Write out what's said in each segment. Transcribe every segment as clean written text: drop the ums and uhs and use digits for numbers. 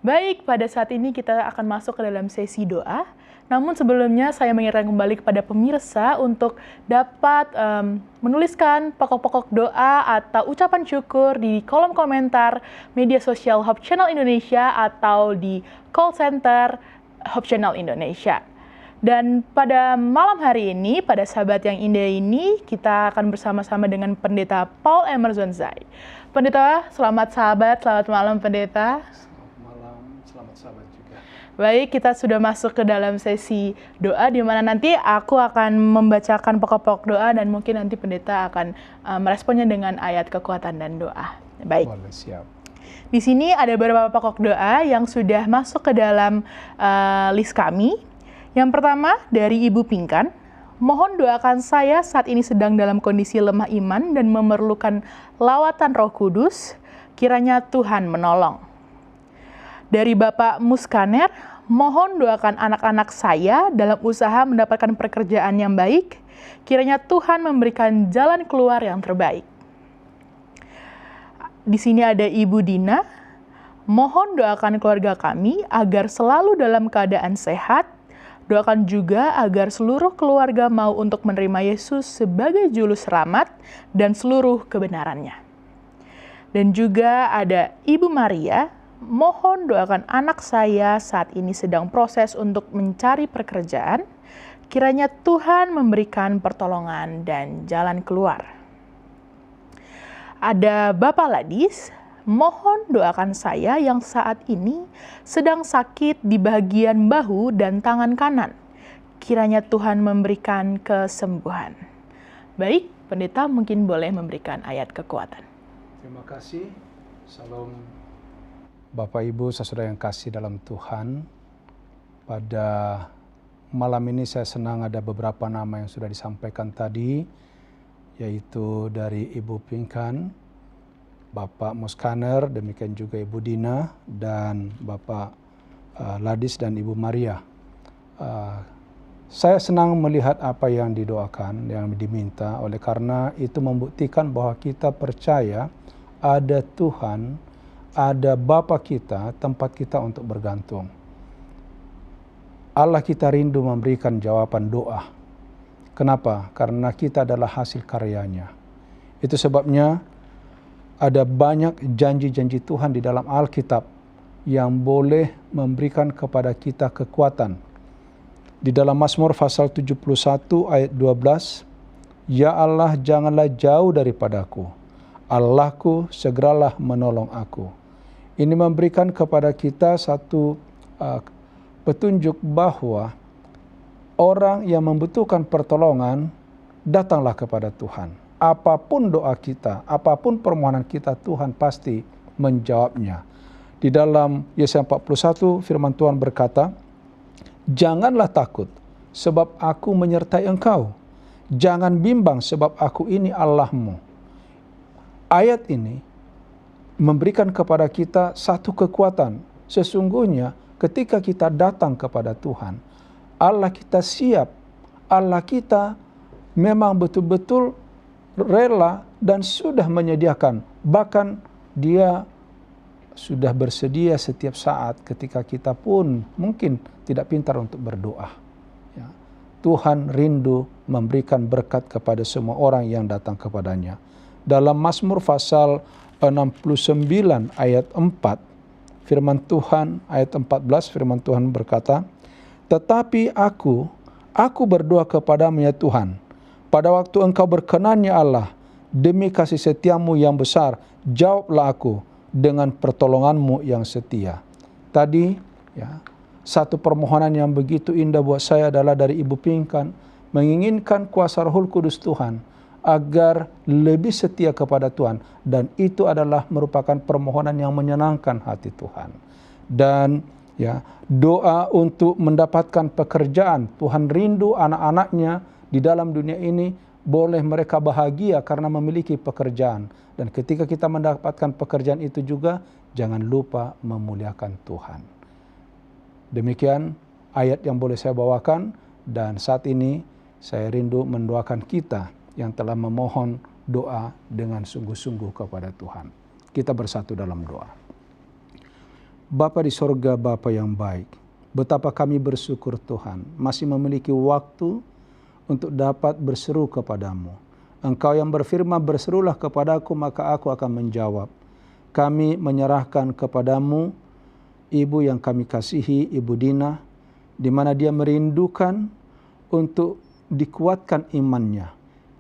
Baik, pada saat ini kita akan masuk ke dalam sesi doa. Namun sebelumnya saya mengingatkan kembali kepada pemirsa untuk dapat menuliskan pokok-pokok doa atau ucapan syukur di kolom komentar media sosial Hope Channel Indonesia atau di call center Hope Channel Indonesia. Dan pada malam hari ini, pada sahabat yang indah ini, kita akan bersama-sama dengan Pendeta Paul Emerson Zai. Pendeta, selamat malam Pendeta. Selamat sahabat juga. Baik, kita sudah masuk ke dalam sesi doa di mana nanti aku akan membacakan pokok-pokok doa dan mungkin nanti pendeta akan meresponnya dengan ayat kekuatan dan doa. Baik. Boleh, siap. Di sini ada beberapa pokok doa yang sudah masuk ke dalam list kami. Yang pertama dari Ibu Pinkan. Mohon doakan saya saat ini sedang dalam kondisi lemah iman dan memerlukan lawatan Roh Kudus. Kiranya Tuhan menolong. Dari Bapak Muskaner, mohon doakan anak-anak saya dalam usaha mendapatkan pekerjaan yang baik. Kiranya Tuhan memberikan jalan keluar yang terbaik. Di sini ada Ibu Dina, mohon doakan keluarga kami agar selalu dalam keadaan sehat. Doakan juga agar seluruh keluarga mau untuk menerima Yesus sebagai juru selamat dan seluruh kebenarannya. Dan juga ada Ibu Maria, mohon doakan anak saya saat ini sedang proses untuk mencari pekerjaan. Kiranya Tuhan memberikan pertolongan dan jalan keluar. Ada Bapak Ladis, mohon doakan saya yang saat ini sedang sakit di bagian bahu dan tangan kanan. Kiranya Tuhan memberikan kesembuhan. Baik, pendeta mungkin boleh memberikan ayat kekuatan. Terima kasih. Salam Bapak Ibu, saudara yang kasih dalam Tuhan. Pada malam ini saya senang ada beberapa nama yang sudah disampaikan tadi, yaitu dari Ibu Pinkan, Bapak Muskaner, demikian juga Ibu Dina, dan Bapak Ladis dan Ibu Maria. Saya senang melihat apa yang didoakan, yang diminta, oleh karena itu membuktikan bahwa kita percaya ada Tuhan, ada Bapa kita, tempat kita untuk bergantung. Allah kita rindu memberikan jawaban doa. Kenapa? Karena kita adalah hasil karyanya. Itu sebabnya ada banyak janji-janji Tuhan di dalam Alkitab yang boleh memberikan kepada kita kekuatan. Di dalam Mazmur pasal 71 ayat 12, Ya Allah, janganlah jauh daripadaku. Allahku, segeralah menolong aku. Ini memberikan kepada kita satu petunjuk bahwa orang yang membutuhkan pertolongan, datanglah kepada Tuhan. Apapun doa kita, apapun permohonan kita, Tuhan pasti menjawabnya. Di dalam Yesaya 41 firman Tuhan berkata, Janganlah takut sebab aku menyertai engkau. Jangan bimbang sebab aku ini Allahmu. Ayat ini memberikan kepada kita satu kekuatan. Sesungguhnya ketika kita datang kepada Tuhan, Allah kita siap, Allah kita memang betul-betul rela dan sudah menyediakan. Bahkan Dia sudah bersedia setiap saat ketika kita pun mungkin tidak pintar untuk berdoa. Ya. Tuhan rindu memberikan berkat kepada semua orang yang datang kepadanya. Dalam Mazmur pasal 69 ayat 4, firman Tuhan ayat 14, firman Tuhan berkata, Tetapi aku berdoa kepadamu ya Tuhan, pada waktu engkau berkenan ya Allah, demi kasih setiamu yang besar, jawablah aku dengan pertolonganmu yang setia. Tadi ya, satu permohonan yang begitu indah buat saya adalah dari Ibu Pinkan, menginginkan kuasa Roh Kudus Tuhan agar lebih setia kepada Tuhan, dan itu adalah merupakan permohonan yang menyenangkan hati Tuhan. Dan ya, doa untuk mendapatkan pekerjaan, Tuhan rindu anak-anaknya di dalam dunia ini boleh mereka bahagia karena memiliki pekerjaan. Dan ketika kita mendapatkan pekerjaan itu juga, jangan lupa memuliakan Tuhan. Demikian ayat yang boleh saya bawakan, dan saat ini saya rindu mendoakan kita yang telah memohon doa dengan sungguh-sungguh kepada Tuhan. Kita bersatu dalam doa. Bapa di sorga, Bapa yang baik, betapa kami bersyukur Tuhan masih memiliki waktu untuk dapat berseru kepadamu. Engkau yang berfirman, berserulah kepadaku maka aku akan menjawab. Kami menyerahkan kepadamu ibu yang kami kasihi, Ibu Dina, di mana dia merindukan untuk dikuatkan imannya.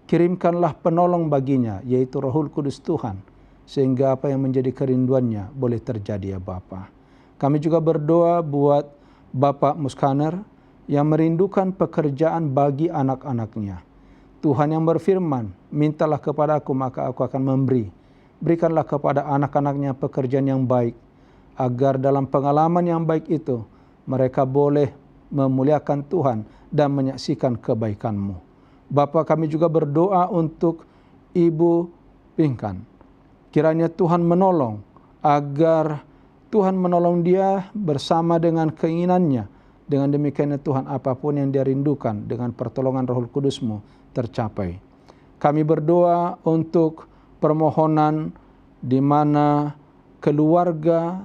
Kirimkanlah penolong baginya, yaitu Rohul Kudus Tuhan, sehingga apa yang menjadi kerinduannya boleh terjadi ya Bapa. Kami juga berdoa buat Bapak Muskaner yang merindukan pekerjaan bagi anak-anaknya. Tuhan yang berfirman, mintalah kepadaku maka aku akan memberi. Berikanlah kepada anak-anaknya pekerjaan yang baik, agar dalam pengalaman yang baik itu mereka boleh memuliakan Tuhan dan menyaksikan kebaikan-Mu. Bapa, kami juga berdoa untuk Ibu Pinkan. Kiranya Tuhan menolong agar Tuhan menolong dia bersama dengan keinginannya. Dengan demikian Tuhan, apapun yang dia rindukan dengan pertolongan Roh Kudus-Mu tercapai. Kami berdoa untuk permohonan di mana keluarga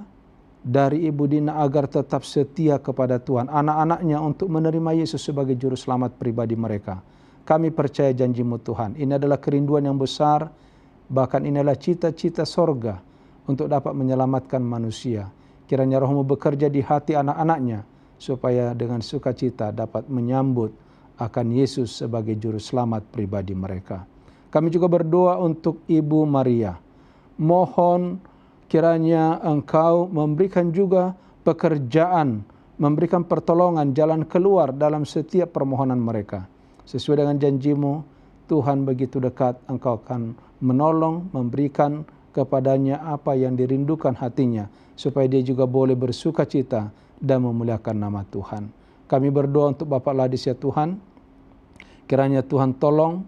dari Ibu Dina agar tetap setia kepada Tuhan. Anak-anaknya untuk menerima Yesus sebagai juru selamat pribadi mereka. Kami percaya janji-Mu Tuhan. Ini adalah kerinduan yang besar, bahkan ini adalah cita-cita sorga untuk dapat menyelamatkan manusia. Kiranya Roh-Mu bekerja di hati anak-anaknya, supaya dengan sukacita dapat menyambut akan Yesus sebagai juru selamat pribadi mereka. Kami juga berdoa untuk Ibu Maria. Mohon kiranya Engkau memberikan juga pekerjaan, memberikan pertolongan, jalan keluar dalam setiap permohonan mereka. Sesuai dengan janji-Mu, Tuhan begitu dekat, Engkau akan menolong, memberikan kepadanya apa yang dirindukan hatinya, supaya dia juga boleh bersuka cita dan memuliakan nama Tuhan. Kami berdoa untuk Bapak Ladis ya Tuhan, kiranya Tuhan tolong,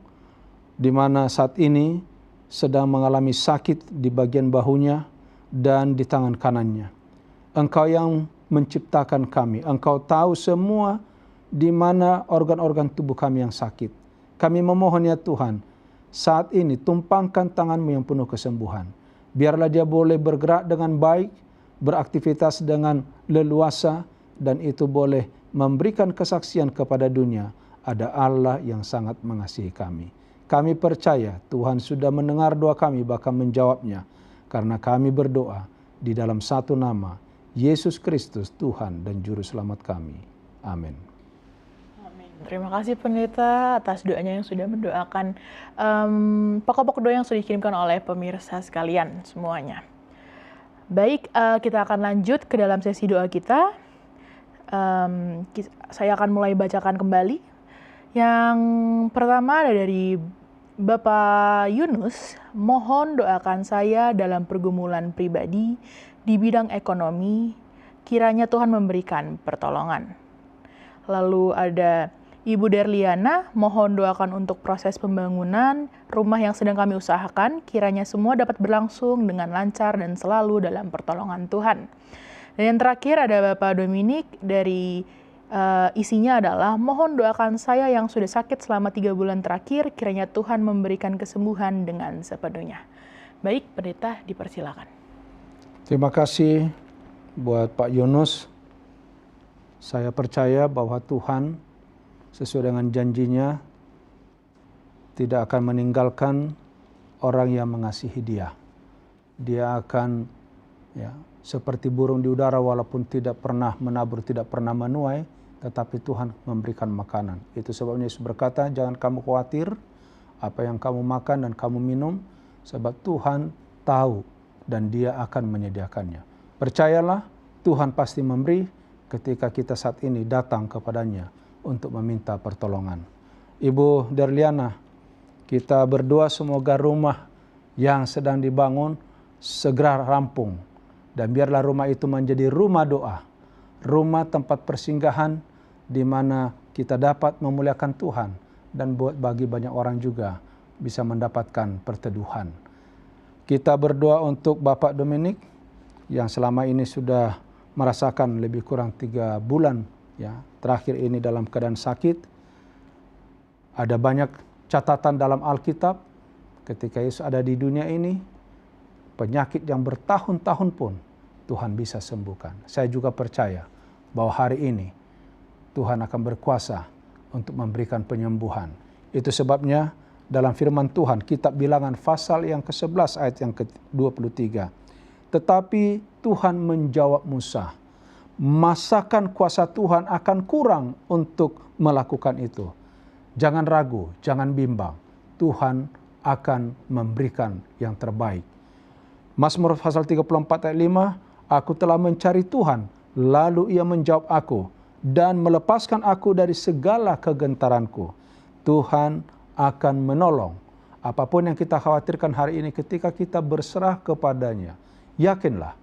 di mana saat ini sedang mengalami sakit di bagian bahunya dan di tangan kanannya. Engkau yang menciptakan kami, Engkau tahu semua di mana organ-organ tubuh kami yang sakit. Kami memohon ya Tuhan, saat ini tumpangkan tangan-Mu yang penuh kesembuhan. Biarlah dia boleh bergerak dengan baik, beraktivitas dengan leluasa, dan itu boleh memberikan kesaksian kepada dunia. Ada Allah yang sangat mengasihi kami. Kami percaya Tuhan sudah mendengar doa kami, bahkan menjawabnya. Karena kami berdoa di dalam satu nama, Yesus Kristus Tuhan dan Juru Selamat kami. Amin. Terima kasih Pendeta atas doanya yang sudah mendoakan pokok-pokok doa yang sudah dikirimkan oleh pemirsa sekalian semuanya. Baik, kita akan lanjut ke dalam sesi doa kita. Saya akan mulai bacakan kembali. Yang pertama ada dari Bapak Yunus, mohon doakan saya dalam pergumulan pribadi di bidang ekonomi, kiranya Tuhan memberikan pertolongan. Lalu ada Ibu Derliana, mohon doakan untuk proses pembangunan rumah yang sedang kami usahakan, kiranya semua dapat berlangsung dengan lancar dan selalu dalam pertolongan Tuhan. Dan yang terakhir ada Bapak Dominik dari isinya adalah, mohon doakan saya yang sudah sakit selama 3 bulan terakhir, kiranya Tuhan memberikan kesembuhan dengan sepenuhnya. Baik, Pendeta dipersilakan. Terima kasih buat Pak Yunus. Saya percaya bahwa Tuhan sesuai dengan janjinya tidak akan meninggalkan orang yang mengasihi Dia. Dia akan seperti burung di udara, walaupun tidak pernah menabur, tidak pernah menuai, tetapi Tuhan memberikan makanan. Itu sebabnya Yesus berkata, jangan kamu khawatir apa yang kamu makan dan kamu minum, sebab Tuhan tahu dan Dia akan menyediakannya. Percayalah, Tuhan pasti memberi ketika kita saat ini datang kepadanya untuk meminta pertolongan. Ibu Derliana, kita berdoa semoga rumah yang sedang dibangun segera rampung. Dan biarlah rumah itu menjadi rumah doa, rumah tempat persinggahan di mana kita dapat memuliakan Tuhan dan buat bagi banyak orang juga bisa mendapatkan perteduhan. Kita berdoa untuk Bapak Dominik yang selama ini sudah merasakan lebih kurang 3 bulan terakhir ini dalam keadaan sakit. Ada banyak catatan dalam Alkitab ketika Yesus ada di dunia ini, penyakit yang bertahun-tahun pun Tuhan bisa sembuhkan. Saya juga percaya bahwa hari ini Tuhan akan berkuasa untuk memberikan penyembuhan. Itu sebabnya dalam firman Tuhan, kitab Bilangan pasal yang ke-11 ayat yang ke-23. Tetapi Tuhan menjawab Musa, masakan kuasa Tuhan akan kurang untuk melakukan itu? Jangan ragu, jangan bimbang. Tuhan akan memberikan yang terbaik. Mazmur pasal 34 ayat 5, aku telah mencari Tuhan, lalu ia menjawab aku, dan melepaskan aku dari segala kegentaranku. Tuhan akan menolong. Apapun yang kita khawatirkan hari ini, ketika kita berserah kepadanya, yakinlah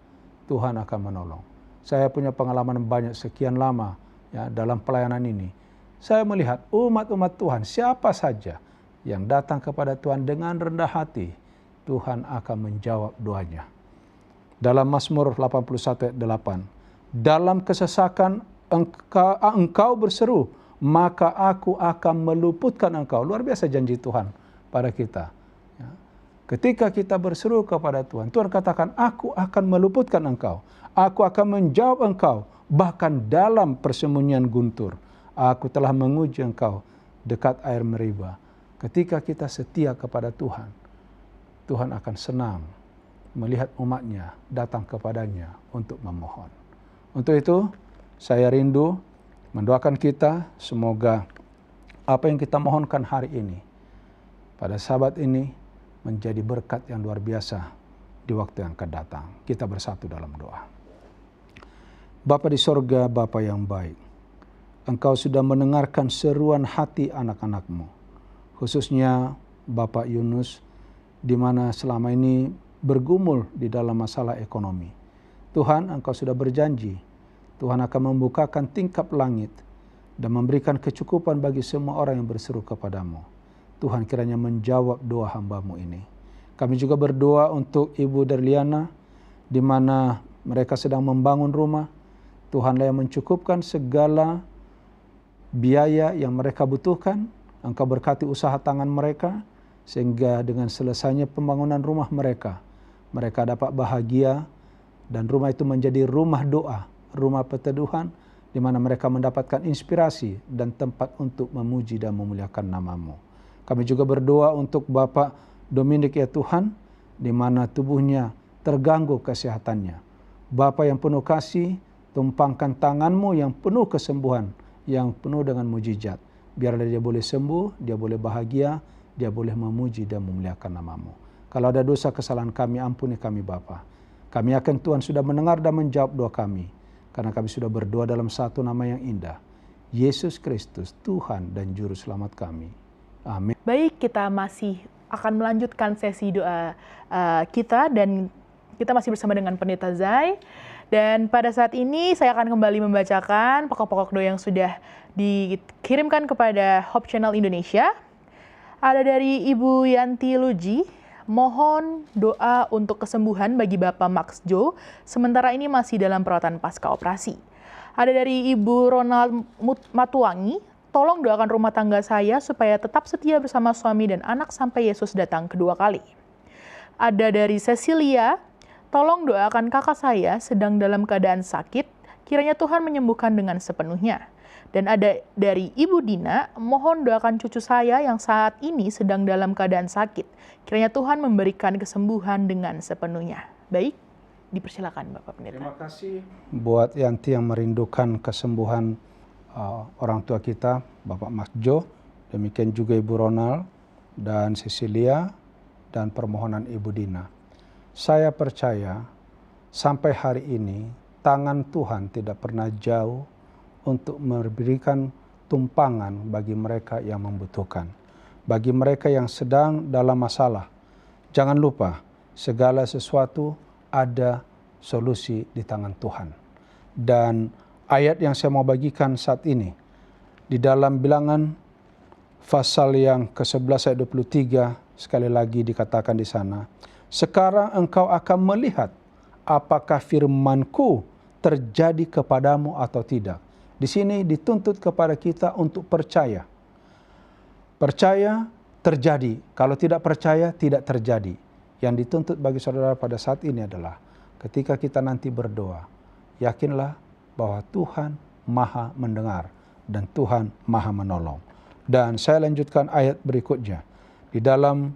Tuhan akan menolong. Saya punya pengalaman banyak sekian lama ya, dalam pelayanan ini. Saya melihat umat-umat Tuhan, siapa saja yang datang kepada Tuhan dengan rendah hati, Tuhan akan menjawab doanya. Dalam Mazmur 81 ayat 8, dalam kesesakan engkau berseru, maka aku akan meluputkan engkau. Luar biasa janji Tuhan pada kita. Ya. Ketika kita berseru kepada Tuhan, Tuhan katakan, aku akan meluputkan engkau. Aku akan menjawab engkau, bahkan dalam persembunyian guntur. Aku telah menguji engkau dekat air meriba. Ketika kita setia kepada Tuhan, Tuhan akan senang melihat umatnya datang kepadanya untuk memohon. Untuk itu, saya rindu mendoakan kita, semoga apa yang kita mohonkan hari ini, pada sahabat ini, menjadi berkat yang luar biasa di waktu yang akan datang. Kita bersatu dalam doa. Bapa di sorga, Bapa yang baik, Engkau sudah mendengarkan seruan hati anak-anak-Mu, khususnya Bapak Yunus, di mana selama ini bergumul di dalam masalah ekonomi. Tuhan, Engkau sudah berjanji, Tuhan akan membukakan tingkap langit dan memberikan kecukupan bagi semua orang yang berseru kepadamu. Tuhan kiranya menjawab doa hamba-Mu ini. Kami juga berdoa untuk Ibu Darliana, di mana mereka sedang membangun rumah. Tuhanlah yang mencukupkan segala biaya yang mereka butuhkan. Engkau berkati usaha tangan mereka, sehingga dengan selesainya pembangunan rumah mereka, mereka dapat bahagia, dan rumah itu menjadi rumah doa, rumah peteduhan, di mana mereka mendapatkan inspirasi dan tempat untuk memuji dan memuliakan nama-Mu. Kami juga berdoa untuk Bapak Dominik ya Tuhan, di mana tubuhnya terganggu kesehatannya. Bapak yang penuh kasih, tumpangkan tangan-Mu yang penuh kesembuhan, yang penuh dengan mujizat. Biarlah dia boleh sembuh, dia boleh bahagia, dia boleh memuji dan memuliakan nama-Mu. Kalau ada dosa kesalahan kami, ampuni kami Bapa. Kami yakin Tuhan sudah mendengar dan menjawab doa kami, karena kami sudah berdoa dalam satu nama yang indah, Yesus Kristus, Tuhan dan Juru Selamat kami. Amin. Baik, kita masih akan melanjutkan sesi doa kita, dan kita masih bersama dengan Pendeta Zai. Dan pada saat ini saya akan kembali membacakan pokok-pokok doa yang sudah dikirimkan kepada Hope Channel Indonesia. Ada dari Ibu Yanti Luji, mohon doa untuk kesembuhan bagi Bapak Max Jo, sementara ini masih dalam perawatan pasca operasi. Ada dari Ibu Ronald Matuangi, tolong doakan rumah tangga saya supaya tetap setia bersama suami dan anak sampai Yesus datang kedua kali. Ada dari Cecilia, tolong doakan kakak saya sedang dalam keadaan sakit, kiranya Tuhan menyembuhkan dengan sepenuhnya. Dan ada dari Ibu Dina, mohon doakan cucu saya yang saat ini sedang dalam keadaan sakit, kiranya Tuhan memberikan kesembuhan dengan sepenuhnya. Baik, dipersilakan Bapak Pendeta. Terima kasih buat Yanti yang merindukan kesembuhan orang tua kita, Bapak Mas Jo, demikian juga Ibu Ronald dan Cecilia, dan permohonan Ibu Dina. Saya percaya sampai hari ini tangan Tuhan tidak pernah jauh untuk memberikan tumpangan bagi mereka yang membutuhkan. Bagi mereka yang sedang dalam masalah, jangan lupa segala sesuatu ada solusi di tangan Tuhan. Dan ayat yang saya mau bagikan saat ini, di dalam Bilangan pasal yang ke-11 ayat 23, sekali lagi dikatakan di sana, sekarang engkau akan melihat apakah firman-Ku terjadi kepadamu atau tidak. Di sini dituntut kepada kita untuk percaya. Percaya terjadi, kalau tidak percaya tidak terjadi. Yang dituntut bagi saudara pada saat ini adalah ketika kita nanti berdoa, yakinlah bahwa Tuhan Maha mendengar dan Tuhan Maha menolong. Dan saya lanjutkan ayat berikutnya. Di dalam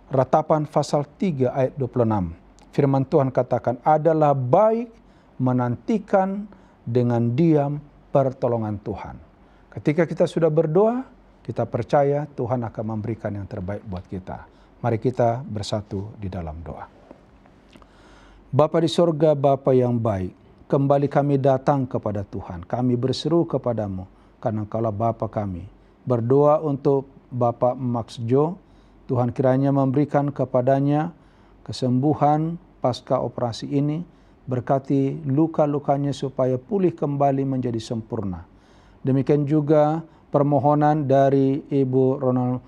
Ratapan pasal 3 ayat 26. Firman Tuhan katakan, adalah baik menantikan dengan diam pertolongan Tuhan. Ketika kita sudah berdoa, kita percaya Tuhan akan memberikan yang terbaik buat kita. Mari kita bersatu di dalam doa. Bapa di sorga, Bapa yang baik, kembali kami datang kepada Tuhan. Kami berseru kepadamu, karena Engkaulah Bapa kami. Berdoa untuk Bapak Max Jo, Tuhan kiranya memberikan kepadanya kesembuhan pasca operasi ini, berkati luka-lukanya supaya pulih kembali menjadi sempurna. Demikian juga permohonan dari Ibu Ronald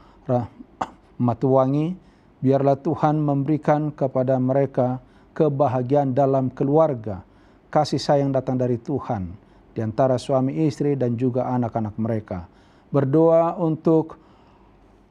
Matuwangi, biarlah Tuhan memberikan kepada mereka kebahagiaan dalam keluarga, kasih sayang datang dari Tuhan di antara suami istri dan juga anak-anak mereka. Berdoa untuk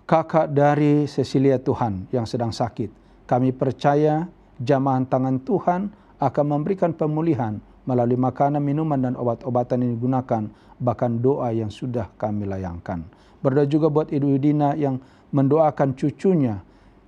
kakak dari Cecilia Tuhan yang sedang sakit. Kami percaya jamahan tangan Tuhan akan memberikan pemulihan melalui makanan, minuman, dan obat-obatan yang digunakan, bahkan doa yang sudah kami layangkan. Berdoa juga buat Ibu Dina yang mendoakan cucunya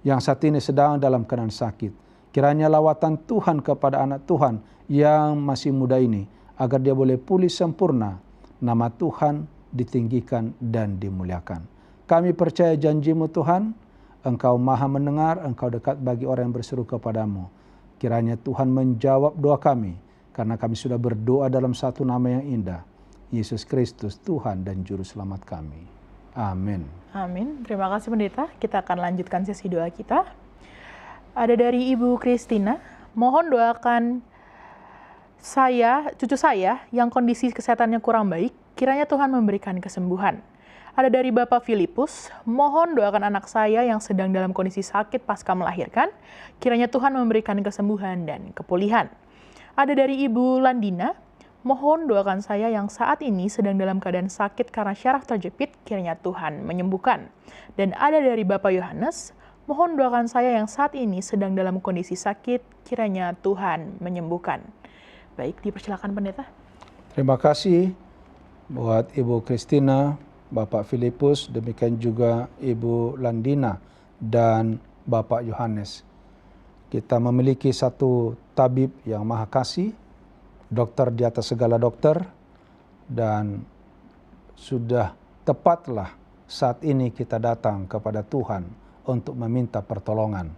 yang saat ini sedang dalam keadaan sakit. Kiranya lawatan Tuhan kepada anak Tuhan yang masih muda ini, agar dia boleh pulih sempurna, nama Tuhan ditinggikan dan dimuliakan. Kami percaya janji-Mu Tuhan, Engkau Maha mendengar, Engkau dekat bagi orang yang berseru kepadamu. Kiranya Tuhan menjawab doa kami, karena kami sudah berdoa dalam satu nama yang indah, Yesus Kristus, Tuhan dan Juru Selamat kami. Amin. Amin. Terima kasih Pendeta. Kita akan lanjutkan sesi doa kita. Ada dari Ibu Christina, mohon doakan cucu saya yang kondisi kesehatannya kurang baik, kiranya Tuhan memberikan kesembuhan. Ada dari Bapak Filipus, mohon doakan anak saya yang sedang dalam kondisi sakit pasca melahirkan, kiranya Tuhan memberikan kesembuhan dan kepulihan. Ada dari Ibu Landina, mohon doakan saya yang saat ini sedang dalam keadaan sakit karena syaraf terjepit, kiranya Tuhan menyembuhkan. Dan ada dari Bapak Yohanes, mohon doakan saya yang saat ini sedang dalam kondisi sakit, kiranya Tuhan menyembuhkan. Baik, dipersilakan Pendeta. Terima kasih buat Ibu Christina, Bapak Filipus, demikian juga Ibu Landina dan Bapak Yohanes. Kita memiliki satu tabib yang maha kasih, dokter di atas segala dokter, dan sudah tepatlah saat ini kita datang kepada Tuhan untuk meminta pertolongan.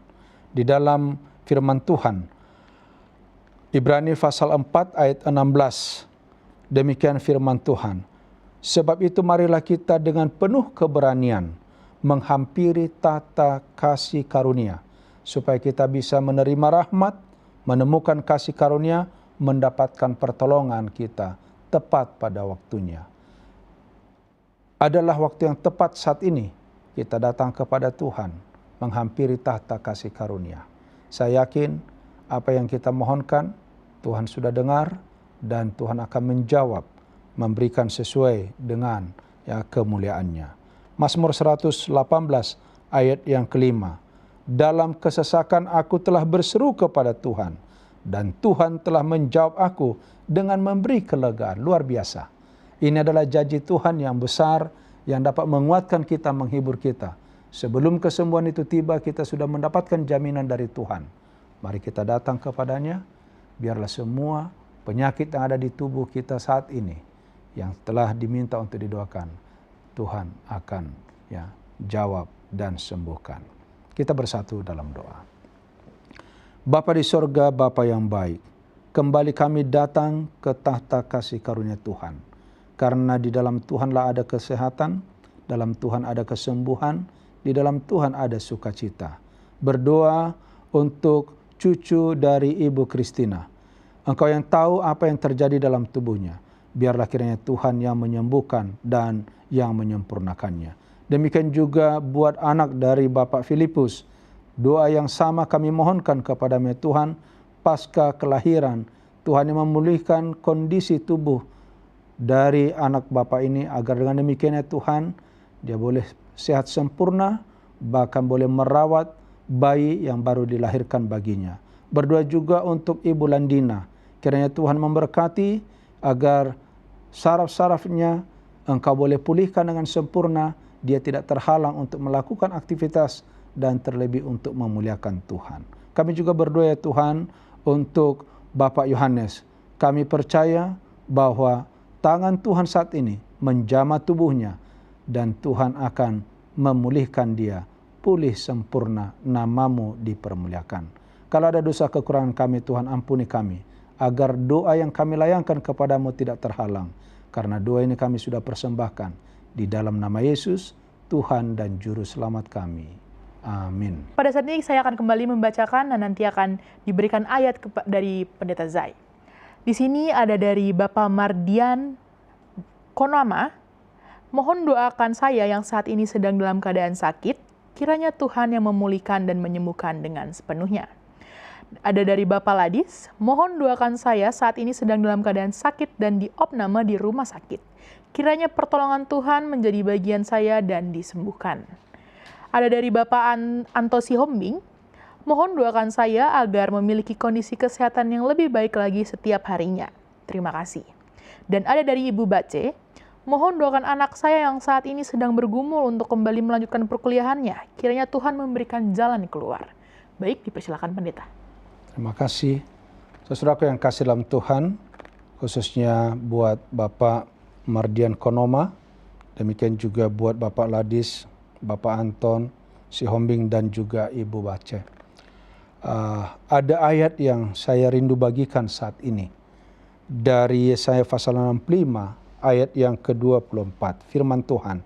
Di dalam firman Tuhan, Ibrani pasal 4 ayat 16, demikian firman Tuhan. Sebab itu marilah kita dengan penuh keberanian menghampiri tahta kasih karunia, supaya kita bisa menerima rahmat, menemukan kasih karunia, mendapatkan pertolongan kita tepat pada waktunya. Adalah waktu yang tepat saat ini kita datang kepada Tuhan, menghampiri tahta kasih karunia. Saya yakin apa yang kita mohonkan, Tuhan sudah dengar dan Tuhan akan menjawab, memberikan sesuai dengan kemuliaannya. Mazmur 118 ayat yang kelima. Dalam kesesakan aku telah berseru kepada Tuhan, dan Tuhan telah menjawab aku dengan memberi kelegaan. Luar biasa. Ini adalah janji Tuhan yang besar, yang dapat menguatkan kita, menghibur kita. Sebelum kesembuhan itu tiba, kita sudah mendapatkan jaminan dari Tuhan. Mari kita datang kepadanya, biarlah semua penyakit yang ada di tubuh kita saat ini, yang telah diminta untuk didoakan, Tuhan akan jawab dan sembuhkan. Kita bersatu dalam doa. Bapa di sorga, Bapa yang baik, kembali kami datang ke tahta kasih karunia Tuhan. Karena di dalam Tuhanlah ada kesehatan, dalam Tuhan ada kesembuhan, di dalam Tuhan ada sukacita. Berdoa untuk cucu dari Ibu Christina. Engkau yang tahu apa yang terjadi dalam tubuhnya. Biarlah kiranya Tuhan yang menyembuhkan dan yang menyempurnakannya. Demikian juga buat anak dari Bapak Filipus. Doa yang sama kami mohonkan kepada-Mu Tuhan, pasca kelahiran, Tuhan yang memulihkan kondisi tubuh dari anak Bapak ini, agar dengan demikian Tuhan, dia boleh sehat sempurna, bahkan boleh merawat bayi yang baru dilahirkan baginya. Berdoa juga untuk Ibu Landina. Kiranya Tuhan memberkati agar saraf-sarafnya Engkau boleh pulihkan dengan sempurna. Dia tidak terhalang untuk melakukan aktivitas dan terlebih untuk memuliakan Tuhan. Kami juga berdoa ya Tuhan untuk Bapak Yohanes. Kami percaya bahwa tangan Tuhan saat ini menjamah tubuhnya dan Tuhan akan memulihkan dia. Pulih sempurna, namamu dipermuliakan. Kalau ada dosa kekurangan kami, Tuhan ampuni kami. Agar doa yang kami layangkan kepadamu tidak terhalang. Karena doa ini kami sudah persembahkan. Di dalam nama Yesus, Tuhan dan Juru Selamat kami. Amin. Pada saat ini saya akan kembali membacakan dan nanti akan diberikan ayat dari Pendeta Zai. Di sini ada dari Bapak Mardian Konama. Mohon doakan saya yang saat ini sedang dalam keadaan sakit. Kiranya Tuhan yang memulihkan dan menyembuhkan dengan sepenuhnya. Ada dari Bapak Ladis, mohon doakan saya saat ini sedang dalam keadaan sakit dan diopname di rumah sakit. Kiranya pertolongan Tuhan menjadi bagian saya dan disembuhkan. Ada dari Bapak Antosi Hombing, mohon doakan saya agar memiliki kondisi kesehatan yang lebih baik lagi setiap harinya. Terima kasih. Dan ada dari Ibu Bace, mohon doakan anak saya yang saat ini sedang bergumul untuk kembali melanjutkan perkuliahannya. Kiranya Tuhan memberikan jalan keluar. Baik, dipersilakan Pendeta. Terima kasih. Saudaraku yang kasih dalam Tuhan, khususnya buat Bapak Mardian Konoma, demikian juga buat Bapak Ladis, Bapak Anton, si Hombing dan juga Ibu Bace. Ada ayat yang saya rindu bagikan saat ini. Dari Yesaya pasal 65, ayat yang ke-24, firman Tuhan.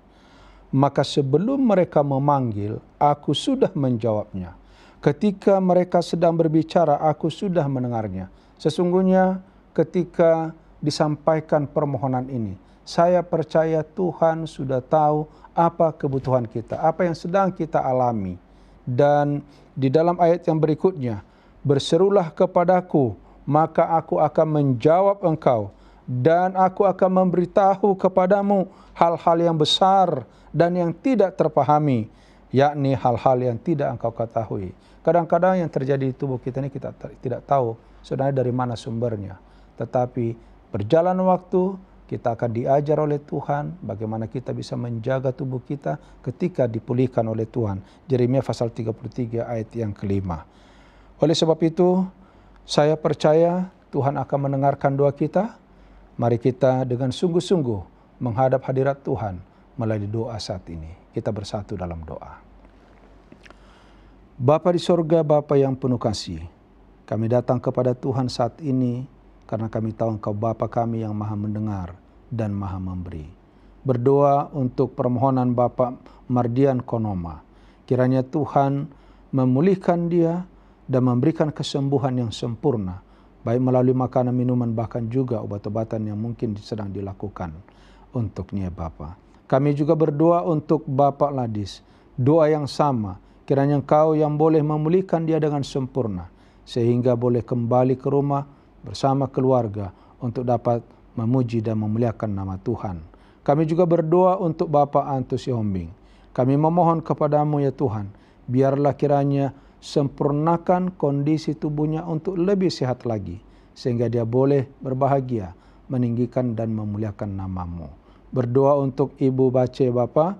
Maka sebelum mereka memanggil, aku sudah menjawabnya. Ketika mereka sedang berbicara, aku sudah mendengarnya. Sesungguhnya ketika disampaikan permohonan ini, saya percaya Tuhan sudah tahu apa kebutuhan kita, apa yang sedang kita alami. Dan di dalam ayat yang berikutnya, berserulah kepadaku, maka aku akan menjawab engkau, dan aku akan memberitahu kepadamu hal-hal yang besar dan yang tidak terpahami, yakni hal-hal yang tidak engkau ketahui. Kadang-kadang yang terjadi di tubuh kita ini kita tidak tahu sebenarnya dari mana sumbernya. Tetapi berjalan waktu, kita akan diajar oleh Tuhan bagaimana kita bisa menjaga tubuh kita ketika dipulihkan oleh Tuhan. Yeremia pasal 33 ayat yang kelima. Oleh sebab itu, saya percaya Tuhan akan mendengarkan doa kita. Mari kita dengan sungguh-sungguh menghadap hadirat Tuhan melalui doa saat ini. Kita bersatu dalam doa. Bapa di sorga, Bapa yang penuh kasih, kami datang kepada Tuhan saat ini karena kami tahu Engkau Bapa kami yang maha mendengar dan maha memberi. Berdoa untuk permohonan Bapak Mardian Konoma. Kiranya Tuhan memulihkan dia dan memberikan kesembuhan yang sempurna, baik melalui makanan, minuman, bahkan juga obat-obatan yang mungkin sedang dilakukan untuknya Bapa. Kami juga berdoa untuk Bapak Ladis. Doa yang sama, kiranya Engkau yang boleh memulihkan dia dengan sempurna, sehingga boleh kembali ke rumah bersama keluarga untuk dapat memuji dan memuliakan nama Tuhan. Kami juga berdoa untuk Bapak Antus Hombing. Kami memohon kepadamu ya Tuhan, biarlah kiranya sempurnakan kondisi tubuhnya untuk lebih sehat lagi, sehingga dia boleh berbahagia, meninggikan dan memuliakan namamu. Berdoa untuk Ibu Bace Bapa,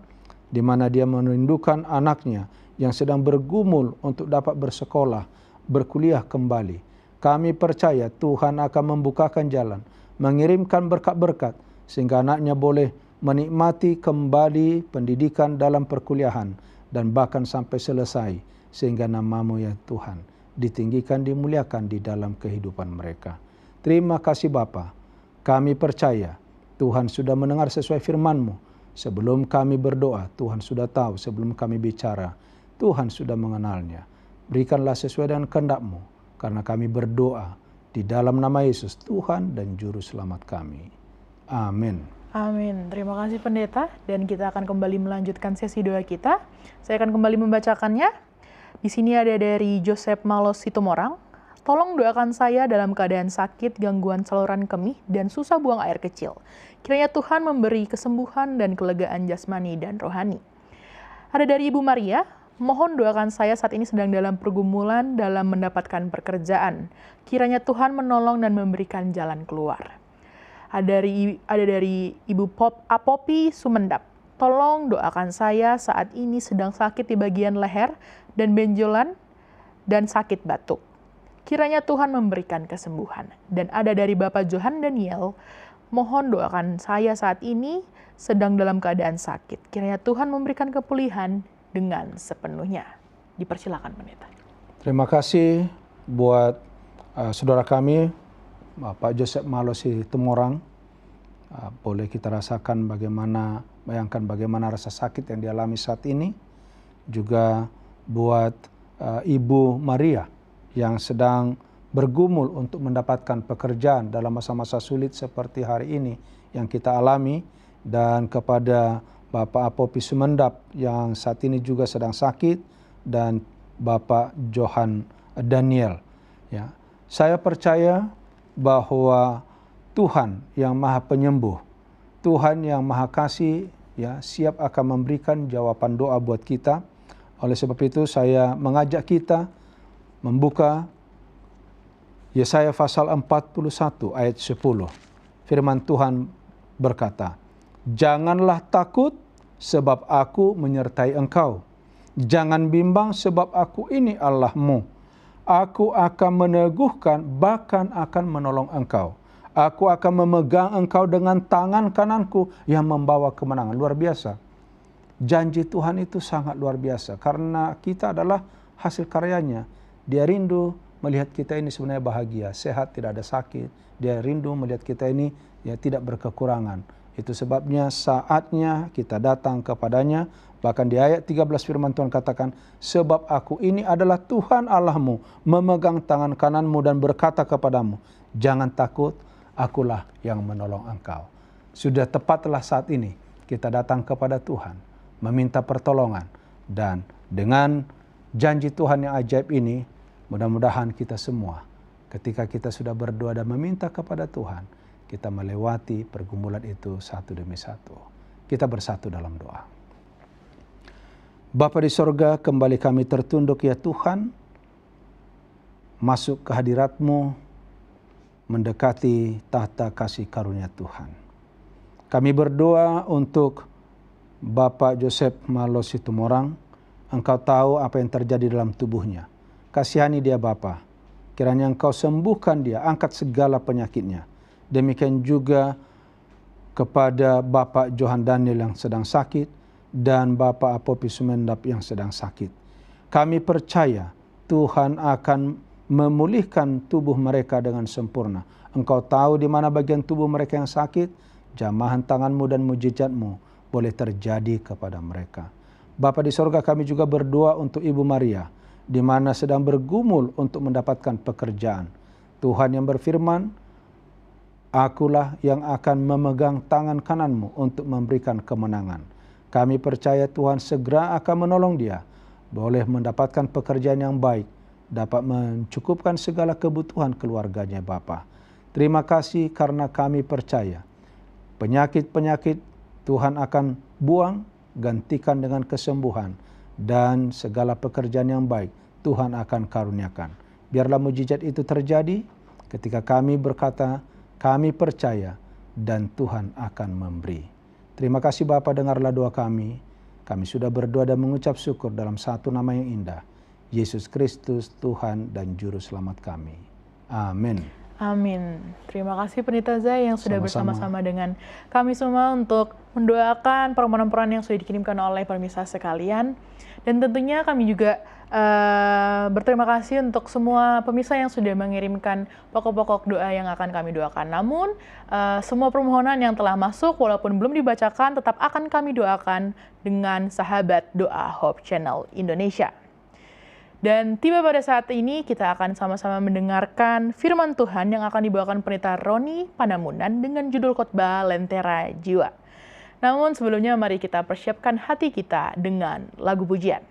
di mana dia merindukan anaknya yang sedang bergumul untuk dapat bersekolah, berkuliah kembali. Kami percaya Tuhan akan membukakan jalan, mengirimkan berkat-berkat, sehingga anaknya boleh menikmati kembali pendidikan dalam perkuliahan, dan bahkan sampai selesai, sehingga namamu ya Tuhan ditinggikan, dimuliakan di dalam kehidupan mereka. Terima kasih Bapa. Kami percaya Tuhan sudah mendengar sesuai firman-Mu. Sebelum kami berdoa, Tuhan sudah tahu. Sebelum kami bicara, Tuhan sudah mengenalnya. Berikanlah sesuai dengan kehendak-Mu, karena kami berdoa di dalam nama Yesus, Tuhan dan Juru Selamat kami. Amin. Amin. Terima kasih Pendeta. Dan kita akan kembali melanjutkan sesi doa kita. Saya akan kembali membacakannya. Di sini ada dari Joseph Malos Situmorang. Tolong doakan saya dalam keadaan sakit, gangguan saluran kemih, dan susah buang air kecil. Kiranya Tuhan memberi kesembuhan dan kelegaan jasmani dan rohani. Ada dari Ibu Maria. mohon doakan saya saat ini sedang dalam pergumulan dalam mendapatkan pekerjaan. Kiranya Tuhan menolong dan memberikan jalan keluar. Ada dari Ibu Apopi Sumendap. Tolong doakan saya saat ini sedang sakit di bagian leher dan benjolan dan sakit batuk. Kiranya Tuhan memberikan kesembuhan. Dan ada dari Bapak Johan Daniel, mohon doakan saya saat ini sedang dalam keadaan sakit. Kiranya Tuhan memberikan kepulihan dengan sepenuhnya. Dipersilakan pendeta. Terima kasih buat saudara kami, Pak Joseph Malosi Tumorang. Boleh kita rasakan bayangkan bagaimana rasa sakit yang dialami saat ini. Juga buat Ibu Maria yang sedang bergumul untuk mendapatkan pekerjaan dalam masa-masa sulit seperti hari ini yang kita alami, dan kepada Bapak Apopi Sumendap yang saat ini juga sedang sakit, dan Bapak Johan Daniel. Ya, saya percaya bahwa Tuhan yang Maha Penyembuh, Tuhan yang Maha Kasih, ya, siap akan memberikan jawaban doa buat kita. Oleh sebab itu saya mengajak kita membuka Yesaya pasal 41 ayat 10. Firman Tuhan berkata, "Janganlah takut sebab aku menyertai engkau. Jangan bimbang sebab aku ini Allahmu. Aku akan meneguhkan, bahkan akan menolong engkau. Aku akan memegang engkau dengan tangan kananku yang membawa kemenangan." Luar biasa. Janji Tuhan itu sangat luar biasa karena kita adalah hasil karyanya. Dia rindu melihat kita ini sebenarnya bahagia, sehat, tidak ada sakit. Dia rindu melihat kita ini tidak berkekurangan. Itu sebabnya saatnya kita datang kepadanya. Bahkan di ayat 13 firman Tuhan katakan, "Sebab aku ini adalah Tuhan Allahmu, memegang tangan kananmu dan berkata kepadamu, jangan takut, akulah yang menolong engkau." Sudah tepatlah saat ini kita datang kepada Tuhan, meminta pertolongan. Dan dengan janji Tuhan yang ajaib ini, mudah-mudahan kita semua ketika kita sudah berdoa dan meminta kepada Tuhan, kita melewati pergumulan itu satu demi satu. Kita bersatu dalam doa. Bapa di sorga, kembali kami tertunduk ya Tuhan, masuk ke hadirat-Mu, mendekati tahta kasih karunia Tuhan. Kami berdoa untuk Bapak Joseph Malosi Tumorang. Engkau tahu apa yang terjadi dalam tubuhnya. Kasihani dia Bapa, kiranya Engkau sembuhkan dia, angkat segala penyakitnya. Demikian juga kepada Bapak Johan Daniel yang sedang sakit dan Bapak Apopi Sumendap yang sedang sakit. Kami percaya Tuhan akan memulihkan tubuh mereka dengan sempurna. Engkau tahu di mana bagian tubuh mereka yang sakit, jamahan tangan-Mu dan mujizat-Mu boleh terjadi kepada mereka. Bapa di sorga, kami juga berdoa untuk Ibu Maria, di mana sedang bergumul untuk mendapatkan pekerjaan. Tuhan yang berfirman, "Akulah yang akan memegang tangan kananmu untuk memberikan kemenangan." Kami percaya Tuhan segera akan menolong dia, boleh mendapatkan pekerjaan yang baik, dapat mencukupkan segala kebutuhan keluarganya Bapa. Terima kasih karena kami percaya penyakit-penyakit Tuhan akan buang, gantikan dengan kesembuhan, dan segala pekerjaan yang baik Tuhan akan karuniakan. Biarlah mujizat itu terjadi ketika kami berkata, kami percaya dan Tuhan akan memberi. Terima kasih Bapa, dengarlah doa kami. Kami sudah berdoa dan mengucap syukur dalam satu nama yang indah, Yesus Kristus, Tuhan dan Juru Selamat kami. Amin. Amin. Terima kasih Pendeta Zai yang sudah Sama-sama. bersama-sama dengan kami semua untuk mendoakan permohonan-permohonan yang sudah dikirimkan oleh pemirsa sekalian. Dan tentunya kami juga berterima kasih untuk semua pemirsa yang sudah mengirimkan pokok-pokok doa yang akan kami doakan. Namun, semua permohonan yang telah masuk walaupun belum dibacakan tetap akan kami doakan dengan sahabat doa Hope Channel Indonesia. Dan tiba pada saat ini kita akan sama-sama mendengarkan firman Tuhan yang akan dibawakan Pendeta Roni Panamunan dengan judul khotbah Lentera Jiwa. Namun sebelumnya mari kita persiapkan hati kita dengan lagu pujian.